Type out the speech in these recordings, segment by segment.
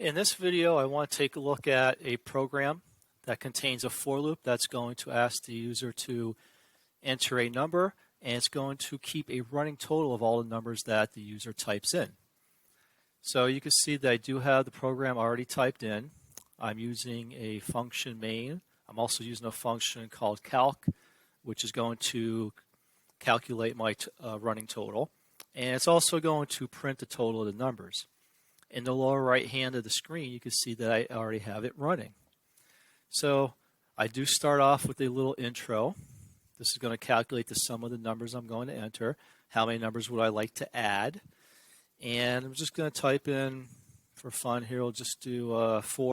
In this video, I want to take a look at a program that contains a for loop that's going to ask the user to enter a number, and it's going to keep a running total of all the numbers that the user types in. So you can see that I do have the program already typed in. I'm using a function main. I'm also using a function called calc, which is going to calculate my running total. And it's also going to print the total of the numbers. In the lower right hand of the screen, you can see that I already have it running. So I do start off with a little intro. This is going to calculate the sum of the numbers I'm going to enter. How many numbers would I like to add? And I'm just going to type in, for fun here, we'll just do 4.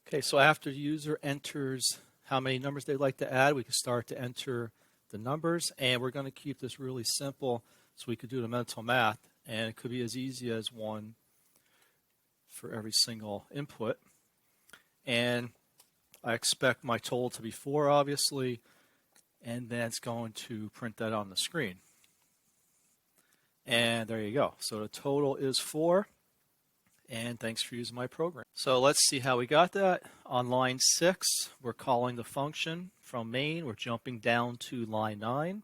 Okay, so after the user enters how many numbers they'd like to add, we can start to enter the numbers. And we're going to keep this really simple so we could do the mental math. And it could be as easy as 1 for every single input. And I expect my total to be 4, obviously, and then it's going to print that on the screen. And there you go. So the total is 4, and thanks for using my program. So let's see how we got that. On line 6, we're calling the function from main. We're jumping down to line 9.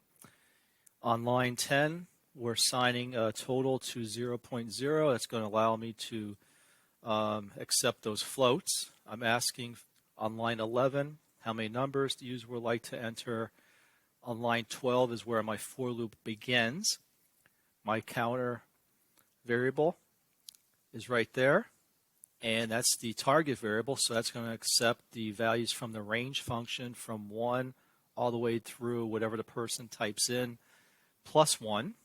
On line 10, we're assigning a total to 0.0. That's going to allow me to accept those floats. I'm asking on line 11 how many numbers the user would like to enter. On line 12 is where my for loop begins. My counter variable is right there, and that's the target variable, so that's going to accept the values from the range function from 1 all the way through whatever the person types in plus 1.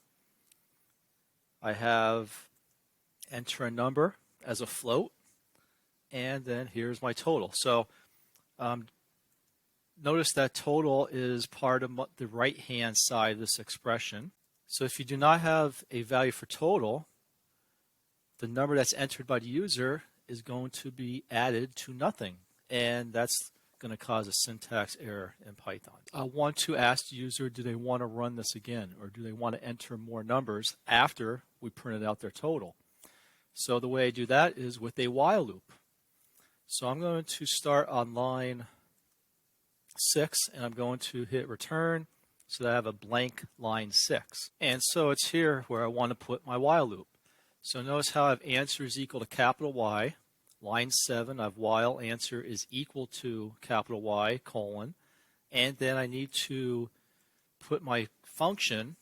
I have enter a number as a float, and then here's my total. So notice that total is part of the right-hand side of this expression. So if you do not have a value for total, the number that's entered by the user is going to be added to nothing, and that's going to cause a syntax error in Python. I want to ask the user, do they want to run this again, or do they want to enter more numbers after we printed out their total? So the way I do that is with a while loop. So I'm going to start on line 6, and I'm going to hit return so that I have a blank line 6. And so it's here where I want to put my while loop. So notice how I have answer is equal to capital Y. Line 7, I have while answer is equal to capital Y, colon. And then I need to put my function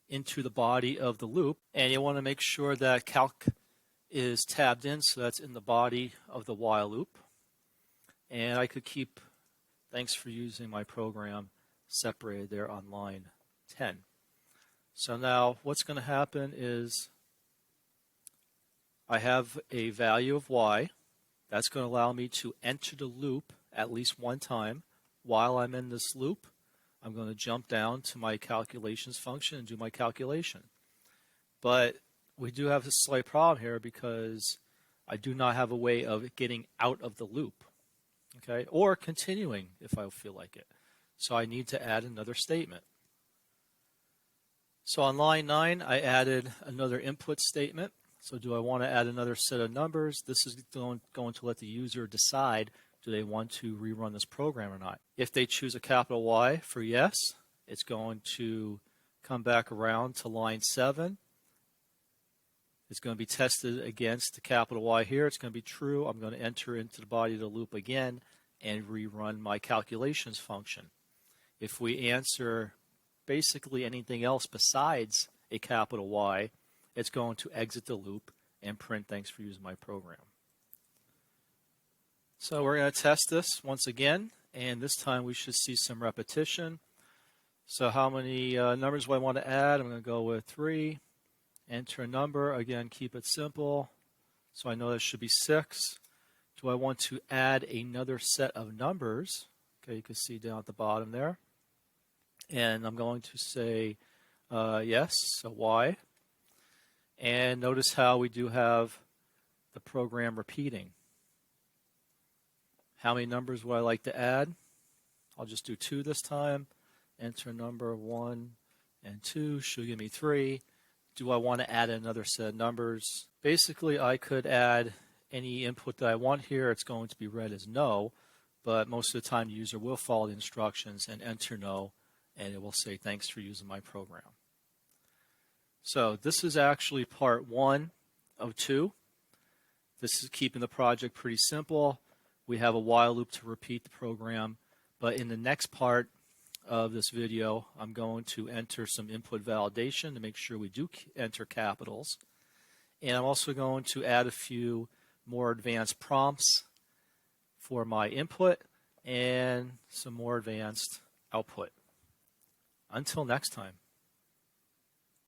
into the body of the loop. And you want to make sure that calc is tabbed in, so that's in the body of the while loop. And I could keep, thanks for using my program, separated there on line 10. So now what's going to happen is I have a value of Y. That's going to allow me to enter the loop at least one time. While I'm in this loop, I'm going to jump down to my calculations function and do my calculation. But we do have a slight problem here because I do not have a way of getting out of the loop, okay, or continuing if I feel like it. So I need to add another statement. So on line 9, I added another input statement. So do I want to add another set of numbers? This is going to let the user decide, do they want to rerun this program or not. If they choose a capital Y for yes, it's going to come back around to line 7. It's going to be tested against the capital Y here. It's going to be true. I'm going to enter into the body of the loop again and rerun my calculations function. If we answer basically anything else besides a capital Y, it's going to exit the loop and print thanks for using my program. So we're going to test this once again, and this time we should see some repetition. So how many numbers do I want to add? I'm going to go with 3. Enter a number. Again, keep it simple. So I know that should be 6. Do I want to add another set of numbers? Okay, you can see down at the bottom there. And I'm going to say yes, so Y. And notice how we do have the program repeating. How many numbers would I like to add? I'll just do 2 this time. Enter a number 1 and 2 should give me 3. Do I want to add another set of numbers? Basically, I could add any input that I want here, it's going to be read as no, but most of the time the user will follow the instructions and enter no, and it will say thanks for using my program. So this is actually part 1 of 2. This is keeping the project pretty simple. We have a while loop to repeat the program, but in the next part of this video, I'm going to enter some input validation to make sure we do enter capitals. And I'm also going to add a few more advanced prompts for my input and some more advanced output. Until next time.